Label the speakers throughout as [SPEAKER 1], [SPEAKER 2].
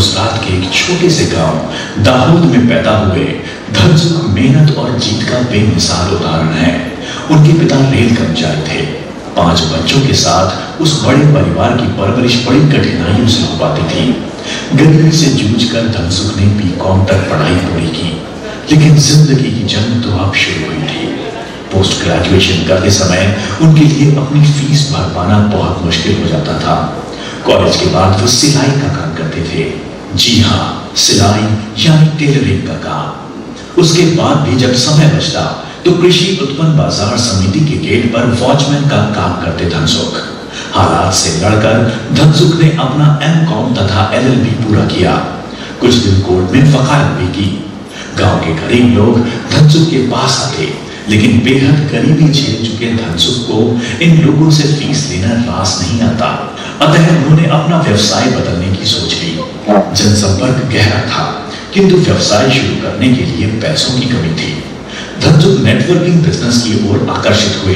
[SPEAKER 1] गुजरात के एक छोटे से गांव दाहोद में पैदा हुए धनसुख मेहनत और जीत का बेमिसाल उदाहरण है। उनके पिता रेल कर्मचारी थे। 5 बच्चों के साथ उस बड़े परिवार की परवरिश बड़ी कठिनाइयों से हो पाती थी। गरीबी से जूझकर धनसुख ने बीकॉम तक पढ़ाई पूरी की, लेकिन जिंदगी की जंग तो अब शुरू हुई थी। पोस्ट ग्रेजुएशन करते समय उनके लिए अपनी फीस भर पाना बहुत मुश्किल हो जाता था। कॉलेज के बाद वो सिलाई का काम करते थे। जी हाँ, सिलाई यानी टेलरिंग का काम। उसके बाद भी जब समय बचता तो कृषि उत्पन्न बाजार समिति के गेट पर वॉचमैन का काम करते धनसुख। हालात से लड़कर धनसुख ने अपना एमकॉम तथा एलएलबी पूरा किया। कुछ दिन कोर्ट में वकालत भी की। गांव के गरीब लोग धनसुख के पास आते, लेकिन बेहद गरीबी झेल चुके धनसुख को इन लोगों से फीस लेना रास नहीं आता। अतः उन्होंने अपना व्यवसाय बदलने की सोच ली। जनसंपर्क गहरा था, किंतु व्यवसाय शुरू करने के लिए पैसों की कमी थी। धनसुख नेटवर्किंग बिजनेस की ओर आकर्षित हुए।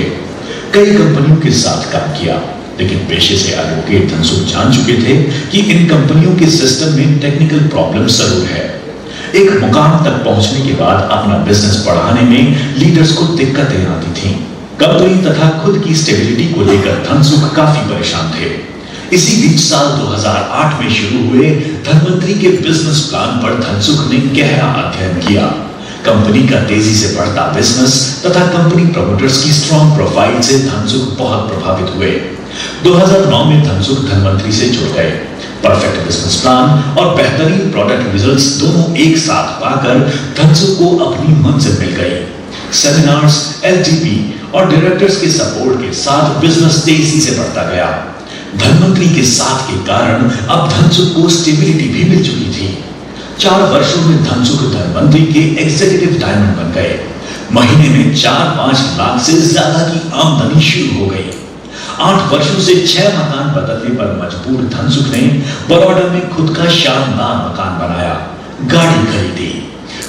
[SPEAKER 1] कई कंपनियों के साथ काम किया, लेकिन पेशे से एडवोकेट धनसुख जान चुके थे कि इन कंपनियों के सिस्टम में टेक्निकल प्रॉब्लम जरूर है। एक मुकाम तक पहुंचने के बाद अपना बिजनेस बढ़ाने में लीडर्स को दिक्कतें आती थीं। कंपनी तथा खुद की स्टेबिलिटी को लेकर धनसुख काफी परेशान थे। इसी बीच साल 2008 में शुरू हुए धनवंतरी के बिजनेस प्लान पर धनसुख ने गहरा अध्ययन किया। कंपनी का तेजी से बढ़ता बिजनेस तथा कंपनी प्रमोटर्स की स्ट्रॉन्ग प्रोफाइल से धनसुख बहुत प्रभावित हुए। 2009 में धनसुख धनवंतरी से जुड़ गए। परफेक्ट बिजनेस प्लान और बेहतरीन प्रोडक्ट रिजल्ट्स दोनों एक साथ पाकर धनसुख को अपनी मंजिल मिल गई। सेमिनार्स, एलटीपी और डायरेक्टर्स के सपोर्ट के साथ बिजनेस तेजी से बढ़ता गया। धनवंतरी के साथ के कारण अब धनसुख को स्टेबिलिटी भी मिल चुकी थी। 4 वर्षों में धनसुख धनवंतरी के एग्जीक्यूटिव डायमंड बन गए। महीने में 4-5 लाख से ज्यादा की आमदनी शुरू हो गई। 8 वर्षों से 6 मकान बदलने पर मजबूर धनसुख ने बड़ौदा में खुद का शानदार मकान बनाया, गाड़ी खरीदी।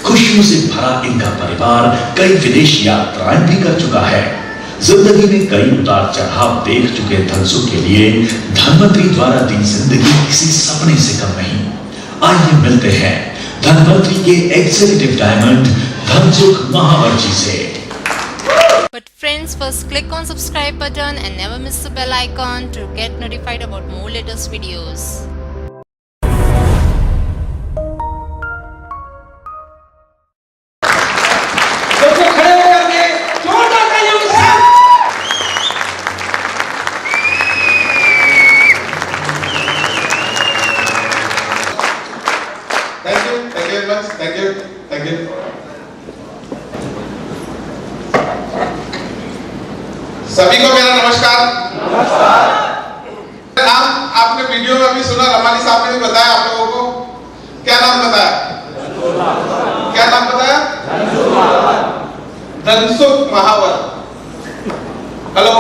[SPEAKER 1] खुशियों से भरा इनका परिवार कई विदेश यात्राएं भी कर चुका है। जिंदगी में कई उतार चढ़ाव देख चुके धनसुख के लिए धनवंतरी द्वारा दी जिंदगी किसी सपने से कम नहीं। आइए मिलते हैं धनवंतरी के एग्जीक्यूटिव डायमंड धनसुख महावर जी से।
[SPEAKER 2] But friends, first click on subscribe button and never miss the bell icon to get notified about more latest videos.
[SPEAKER 3] Thank you. सभी को मेरा नमस्कार। नाम आपने वीडियो में भी सुना, रमानी साहब ने भी बताया आप लोगों को। क्या नाम बताया? क्या नाम बताया? धनसुख महावर। हेलो,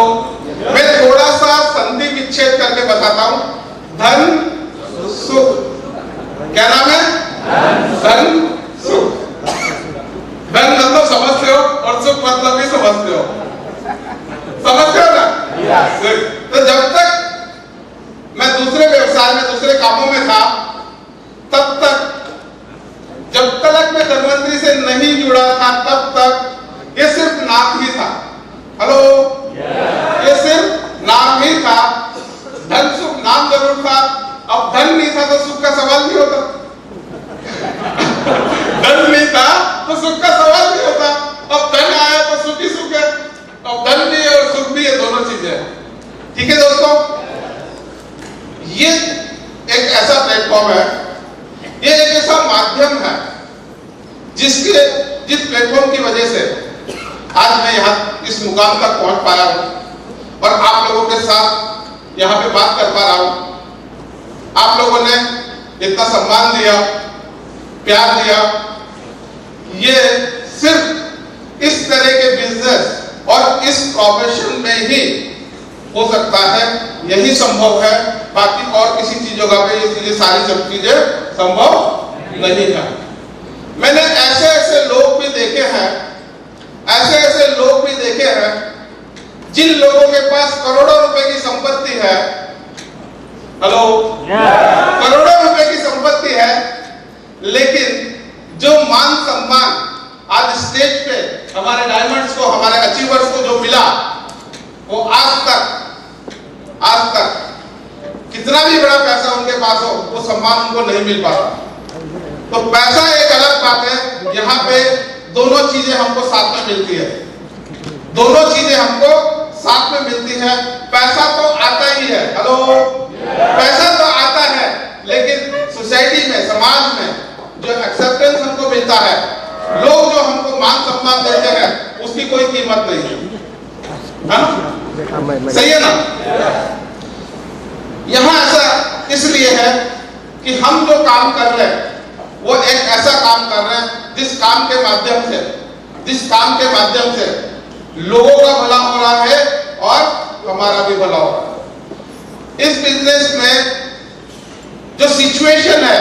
[SPEAKER 3] मैं थोड़ा सा संधि विच्छेद करके बताता हूँ। धन सुख, क्या नाम है? धन सुख। धन मतलब समझते हो और सुख मतलब भी समझते हो। समझते हो ना? तो जब तक मैं दूसरे व्यवसाय में, दूसरे कामों में था, तब तक, जब तक मैं धनवंतरी से नहीं जुड़ा था, तब तक ये सिर्फ नाम ही था। हेलो, ये सिर्फ नाम ही था। धन सुख नाम जरूर था। अब धन नहीं था तो सुख का सवाल नहीं होता। धन नहीं था तो सुख का सवाल नहीं होता। अब धन आया तो सुख ही सुख है। अब धन भी है और सुख भी है, दोनों चीजें। ठीक है दोस्तों, ये एक ऐसा प्लेटफॉर्म है, ये एक ऐसा माध्यम है जिस प्लेटफॉर्म की वजह से आज मैं यहाँ इस मुकाम तक पहुंच पाया हूँ और आप लोगों के साथ यहाँ पे बात कर पा रहा हूँ। आप लोगों ने इतना सम्मान दिया, प्यार दिया। ये सिर्फ इस तरह के बिजनेस और इस प्रोफेशन में ही हो सकता है, यही संभव है। बाकी और किसी चीजों का पे ये सारी सब चीजें संभव नहीं है। मैंने ऐसे लोग भी देखे हैं, ऐसे लोग भी देखे हैं जिन लोगों के पास करोड़ों रुपए की संपत्ति है। हेलो, करोड़ों रुपए की संपत्ति है, हमारे डायमंड्स को, हमारे अचीवर्स को जो मिला, वो आज तक कितना भी बड़ा पैसा उनके पास हो, वो सम्मान उनको नहीं मिल पाता। तो पैसा एक अलग बात है, यहाँ पे दोनों चीजें हमको साथ में मिलती है, दोनों चीजें हमको साथ में मिलती है। पैसा तो आता ही है, हेलो, पैसा तो आता है, लेकिन सोसाइटी में, समाज में जो एक्सेप्टेंस हमको मिलता है, लोग जो हमको मान सम्मान देते हैं, उसकी कोई कीमत नहीं है, सही है ना? यहाँ ऐसा इसलिए है कि हम जो काम कर रहे हैं वो एक ऐसा काम कर रहे हैं जिस काम के माध्यम से लोगों का भला हो रहा है और हमारा भी भला हो रहा है। इस बिजनेस में जो सिचुएशन है,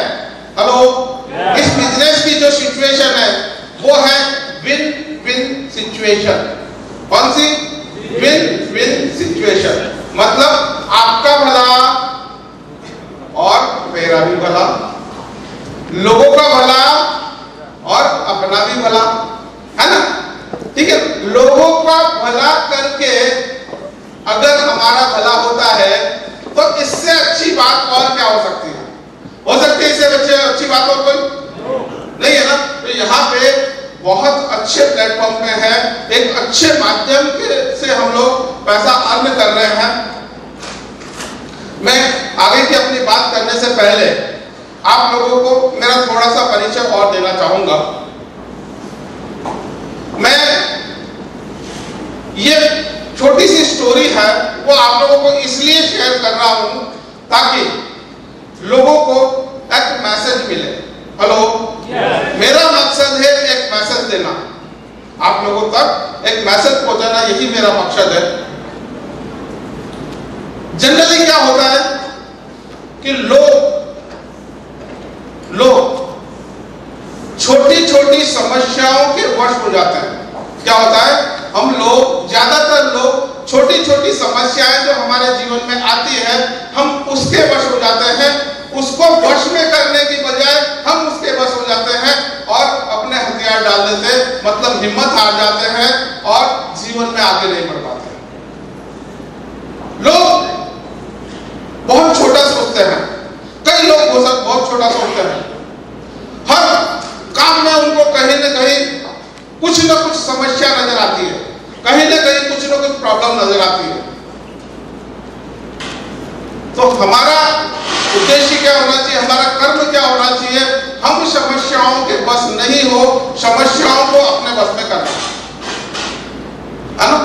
[SPEAKER 3] हेलो, इस बिजनेस की जो सिचुएशन है वो है विन विन सिचुएशन। कौन सी? Win win situation. मतलब आपका भला और मेरा भी भला, लोगों का भला और अपना भी भला, है ना? ठीक है, लोगों का भला करके अगर हमारा भला होता है तो इससे अच्छी बात और क्या हो सकती है? हो सकती है इससे अच्छी बात और कोई नहीं है ना? तो यहाँ पे बहुत अच्छे प्लेटफॉर्म पे है, एक अच्छे माध्यम से हम लोग पैसा अर्न कर रहे हैं। मैं आगे की अपनी बात करने से पहले आप लोगों को मेरा थोड़ा सा परिचय और देना चाहूंगा। मैं ये छोटी सी स्टोरी है वो आप लोगों को इसलिए शेयर कर रहा हूं ताकि लोगों को एक मैसेज मिले। हेलो, मेरा मकसद है एक मैसेज देना, आप लोगों तक एक मैसेज पहुंचाना, यही मेरा मकसद है। जनरली क्या होता है कि लोग छोटी छोटी समस्याओं के वश हो जाते हैं। क्या होता है, हम लोग, ज्यादातर लोग छोटी छोटी समस्याएं जो हमारे जीवन में आती है, हम उसके वश हो जाते हैं। उसको वश में करने की बजाय हम उसके वश हो जाते हैं और अपने हथियार डाल देते, मतलब हिम्मत हार जाते हैं और जीवन में आगे नहीं बढ़ पाते। लोग बहुत छोटा सोचते हैं, कई लोग बहुत छोटा सोचते हैं। हर काम में उनको कहीं न कहीं कुछ न कुछ समस्या नजर आती है, कहीं न कहीं कुछ न कुछ प्रॉब्लम नजर आती है। तो हमारा उद्देश्य क्या होना चाहिए, हमारा कर्म क्या होना चाहिए? हम समस्याओं के बस नहीं हो, समस्याओं को अपने बस में करना है ना?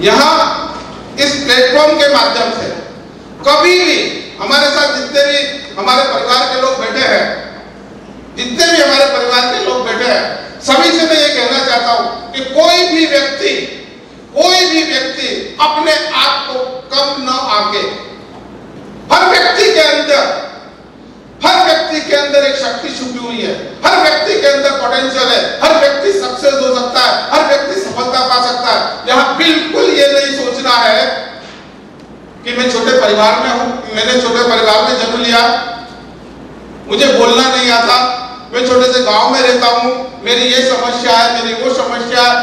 [SPEAKER 3] यहां इस प्लेटफॉर्म के माध्यम से कभी भी हमारे साथ जितने भी हमारे परिवार के लोग बैठे हैं, सभी से मैं ये कहना चाहता हूं कि कोई भी व्यक्ति अपने आप को कम न आके, हर व्यक्ति के अंदर एक शक्ति छुपी हुई है, हर व्यक्ति के अंदर पोटेंशियल है, हर व्यक्ति सक्सेस हो सकता है, हर व्यक्ति सफलता पा सकता है। यहाँ बिल्कुल ये नहीं सोचना है कि मैं छोटे परिवार में हूं, मैंने छोटे परिवार में जन्म लिया, मुझे बोलना नहीं आता, मैं छोटे से गांव में रहता हूं, मेरी ये समस्या है, मेरी वो समस्या है।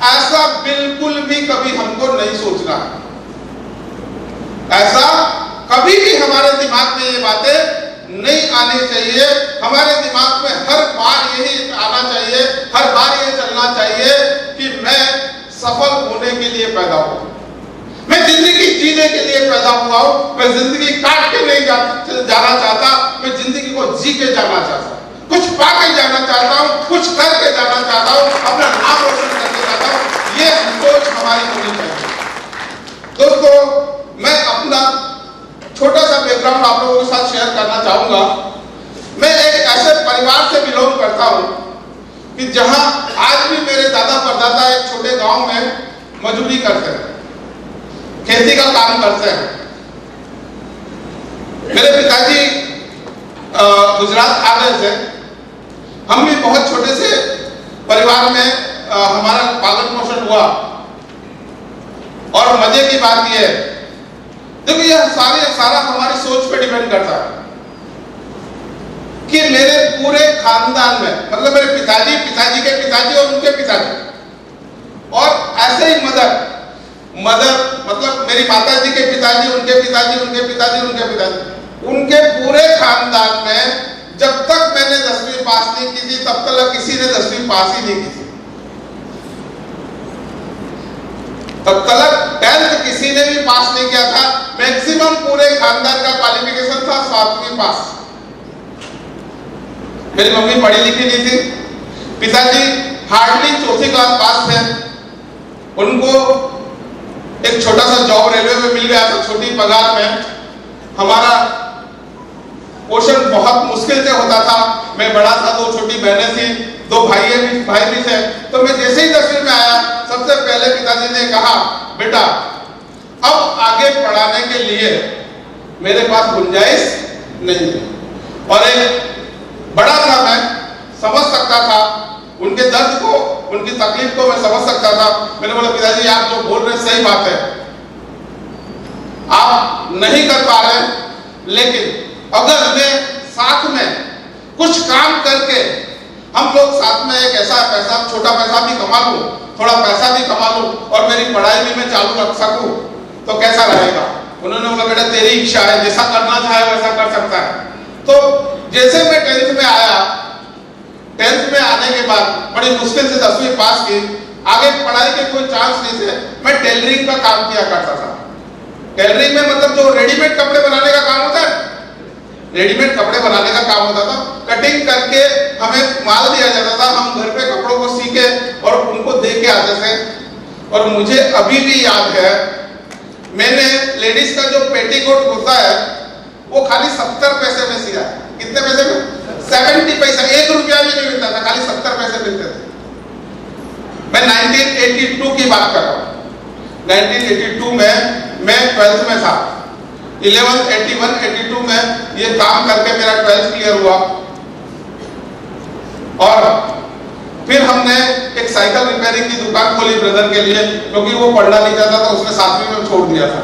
[SPEAKER 3] ऐसा बिल्कुल भी कभी हमको नहीं सोचना है। ऐसा कभी भी हमारे दिमाग में ये बातें नहीं आनी चाहिए। हमारे दिमाग में हर बार यही आना चाहिए, हर बार ये चलना चाहिए कि मैं सफल होने के लिए पैदा हुआ, मैं जिंदगी जीने के लिए पैदा हुआ हूं, मैं जिंदगी काट के नहीं जाना चाहता, मैं जिंदगी को जी के जाना चाहता हूं, कुछ पा के जाना चाहता हूं, कुछ करके जाना चाहता हूं, अपना नाम रोशन करके जाता हूं। ये सोच हमारी होनी चाहिए। दोस्तों, मैं अपना छोटा सा बैकग्राउंड आप लोगों के साथ शेयर करना चाहूंगा। मैं एक ऐसे परिवार से बिलोंग करता हूं कि जहां आज भी मेरे दादा परदादा एक छोटे गांव में मजदूरी करते हैं, खेती का काम करते हैं। मेरे पिताजी गुजरात आ गए थे, हम भी बहुत छोटे से परिवार में हमारा पालन पोषण हुआ। और मजे की बात यह है, देखो, यह सारा हमारी सोच पे डिपेंड करता है। कि मेरे पूरे खानदान में, मतलब मेरे पिताजी, पिताजी के पिताजी और उनके पिताजी, और ऐसे ही मदर मतलब मेरी माता जी के पिताजी, उनके पिताजी, उनके पिताजी, उनके पिताजी, उनके पूरे खानदान में जब तक मैंने 10वीं पास नहीं की थी तब तक किसी ने 10वीं पास ही नहीं की थी। तब तक 10th किसी ने भी पास नहीं किया था। मैक्सिमम पूरे खानदान का क्वालिफिकेशन था 7वीं पास। मेरी मम्मी पढ़ी लिखी नहीं थी, पिताजी हार्डली 4th क्लास पास थे। उनको एक छोटा सा जॉब रेलवे में मिल गया था, छोटी पगार में। हमारा पोषण बहुत मुश्किल से होता था। मैं बड़ा था, 2 छोटी बहनें थी, 2 भाई भी थे। तो मैं जैसे ही 10वीं में आया, सबसे पहले पिताजी ने कहा, बेटा अब आगे पढ़ाने के लिए मेरे पास गुंजाइश नहीं है। और एक बड़ा था, मैं समझ सकता था उनके दर्द को, उनकी तकलीफ को मैं समझ सकता था। मैंने बोला, पिताजी आप जो बोल रहे सही बात है, आप नहीं कर पा रहे, लेकिन अगर मैं साथ में कुछ काम करके हम लोग साथ में एक ऐसा पैसा, छोटा पैसा भी कमा लूं, थोड़ा पैसा भी कमा लूं और मेरी पढ़ाई भी मैं चालू रख सकूं तो कैसा रहेगा। उन्होंने बोला, बेटा तेरी इच्छा है, जैसा करना चाहे वैसा कर सकता है। तो जैसे मैं 10th में आया, 10th में आने के बाद बड़ी मुश्किल से 10वीं पास की। आगे पढ़ाई के कोई चांस नहीं थे। मैं टेलरिंग का काम किया करता था। टेलरिंग में मतलब जो रेडीमेड कपड़े बनाने का काम होता है, रेडीमेड कपड़े बनाने का काम होता था। कटिंग करके हमें माल दिया जाता था, हम घर पे कपड़ों को सीके और उनको दे के आते थे। और मुझे अभी भी याद है, मैंने लेडीज का जो पेटीकोट होता है वो खाली 70 पैसे में सिया। कितने पैसे में? 70 पैसा, 1 रुपया भी नहीं मिलता था, खाली 70 पैसे मिलते थे। मैं 1982 की बात कर रहा हूँ। 1982 में मैं 12th में था। 82 में ये काम करके मेरा 12th क्लियर हुआ। और फिर हमने एक साइकिल रिपेयरिंग की दुकान खोली ब्रदर के लिए, क्योंकि वो पढ़ना नहीं चाहता था, उसने 7वीं में छोड़ दिया था।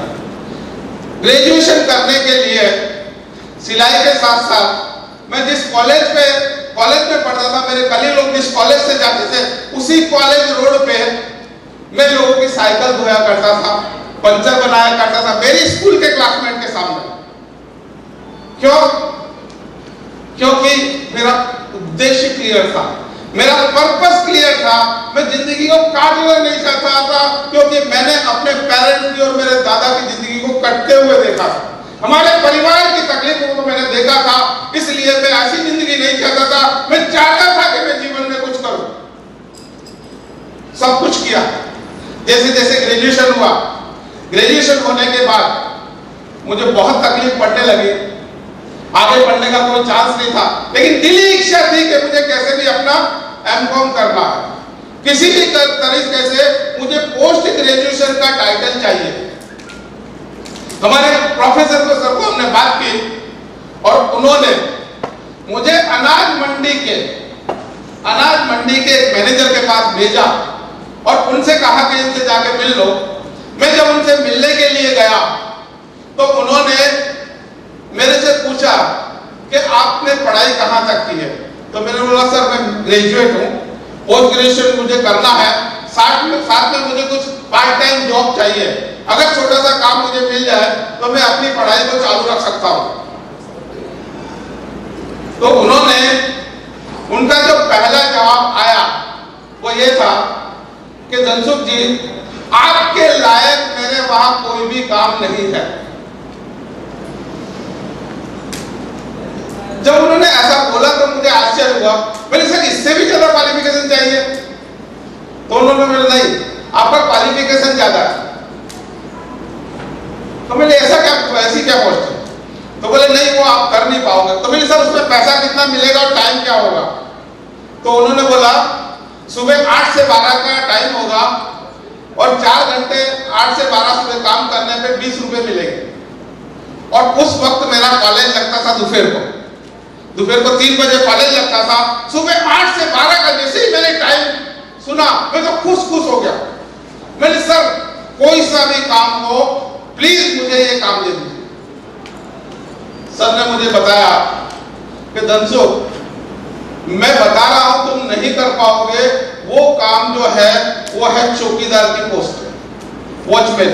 [SPEAKER 3] ग्रेजुएशन करने के लिए सिलाई के साथ साथ मैं जिस कॉलेज में पढ़ता था, मेरे कलीग लोग जिस कॉलेज से जाते थे, उसी कॉलेज रोड पे मैं लोगों की साइकिल धोया करता था, पंचर बनाया करता था, मेरी स्कूल के क्लासमेट के सामने। क्यों? क्योंकि मेरा उद्देश्य क्लियर था, मेरा पर्पस क्लियर था। मैं जिंदगी को काटना नहीं चाहता था, क्योंकि मैंने अपने पेरेंट्स की और मेरे दादा की जिंदगी को कटते हुए देखा था। हमारे परिवार की तकलीफों को मैंने देखा था, इसलिए मैं ऐसी जिंदगी नहीं चाहता था। मैं चाहता था कि मैं जीवन में कुछ करूं। सब कुछ किया। जैसे जैसे ग्रेजुएशन हुआ, ग्रेजुएशन होने के बाद मुझे बहुत तकलीफ पड़ने लगी। आगे पढ़ने का कोई चांस नहीं था, लेकिन दिली इच्छा थी कि मुझे कैसे भी अपना एमकॉम करना है। किसी भी तरीके से मुझे पोस्ट ग्रेजुएशन का टाइटल चाहिए। हमारे प्रोफेसर को सर को हमने बात की और उन्होंने मुझे अनाज मंडी के एक मैनेजर के पास भेजा और उनसे कहा कि इनसे जाके मिल लो। मैं जब उनसे मिलने के लिए गया तो उन्होंने मेरे से पूछा कि आपने पढ़ाई कहाँ तक की है। तो मैंने बोला, सर मैं ग्रेजुएट हूँ, पोस्ट ग्रेजुएशन मुझे करना है, साथ में मुझे कुछ पार्ट टाइम जॉब चाहिए। अगर छोटा सा काम मुझे मिल जाए तो मैं अपनी पढ़ाई को चालू रख सकता हूँ। तो उनका जो पहला जवाब आया वो ये था कि धनसुख जी, आपके लायक मेरे वहां कोई भी काम नहीं है। जब उन्होंने ऐसा बोला तो मुझे आश्चर्य हुआ। मैंने सर इससे भी ज्यादा क्वालिफिकेशन चाहिए? तो उन्होंने बोला, नहीं आपका क्वालिफिकेशन ज्यादा है। तो मैंने ऐसी क्या पोस्ट है? तो बोले नहीं वो आप कर नहीं पाओगे। तो मैंने सर उसमें पैसा कितना मिलेगा और टाइम क्या होगा? तो उन्होंने बोला सुबह 8 से 12 का टाइम होगा और 4 घंटे 8 से 12 सुबह काम करने पे 20 रुपए मिलेंगे। और उस वक्त मेरा कॉलेज लगता था दोपहर को 3 बजे कॉलेज लगता था। सुबह 8 से 12 का जैसे ही मैंने टाइम सुना मैं तो खुश हो गया। मैंने सर कोई सा भी काम हो प्लीज मुझे ये काम दे दीजिए। सर ने मुझे बताया कि धनसुख, मैं बता रहा हूं तुम नहीं कर पाओगे, वो काम जो है वो है चौकीदार की पोस्ट, वॉचमैन।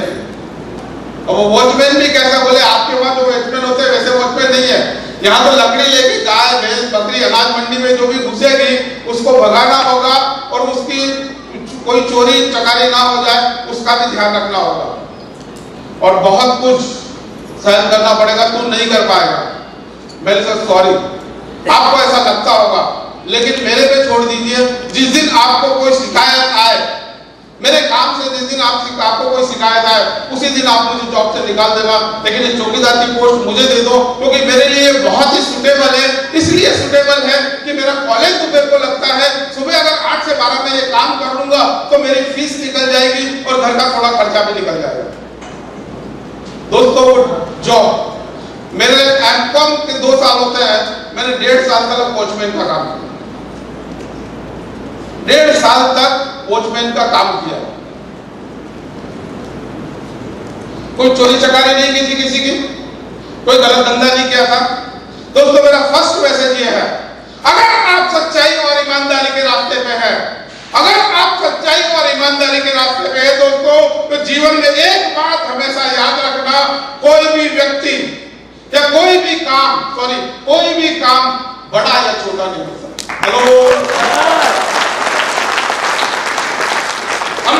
[SPEAKER 3] और वो वॉचमैन भी कैसा, बोले आपके वहां जो वॉचमैन होते हैं वैसे वॉचमैन नहीं है। यहाँ तो लकड़ी लेके गाय भैंस बकरी अनाज मंडी में जो भी घुसेगी उसको भगाना होगा और उसकी कोई चोरी चकारी ना हो जाए उसका भी ध्यान रखना होगा और बहुत कुछ सहन करना पड़ेगा, तू नहीं कर पाएगा। मैं सॉरी, आपको ऐसा लगता होगा, लेकिन मेरे पे छोड़ दीजिए। जिस दिन आपको कोई शिकायत आए, मेरे काम से जिस दिन आपको कोई शिकायत आए उसी दिन आप मुझे जॉब से निकाल देगा, लेकिन ये चौकीदार की पोस्ट मुझे दे दो, क्योंकि मेरे लिए बहुत ही सुटेबल है। इसलिए सुटेबल है कि मेरा कॉलेज दोपहर को लगता है, सुबह अगर 8 से 12 में ये काम कर लूंगा तो मेरी फीस निकल जाएगी और घर का थोड़ा खर्चा भी निकल जाएगा। दोस्तों, वो जॉब मेरे एमकॉम के 2 साल होते हैं, मैंने 1.5 साल तक वॉचमैन का काम किया, 1.5 साल तक वॉचमैन का काम किया। कोई चोरी चकारी नहीं की थी किसी की, कोई गलत धंधा नहीं किया था। दोस्तों, मेरा फर्स्ट मैसेज ये है, अगर आप सच्चाई और ईमानदारी के रास्ते पे हैं, अगर आप सच्चाई और ईमानदारी के रास्ते पे हैं दोस्तों, तो जीवन में एक बात हमेशा याद रखना, कोई भी व्यक्ति या कोई भी काम बड़ा या छोटा नहीं हो सकता। हेलो, हम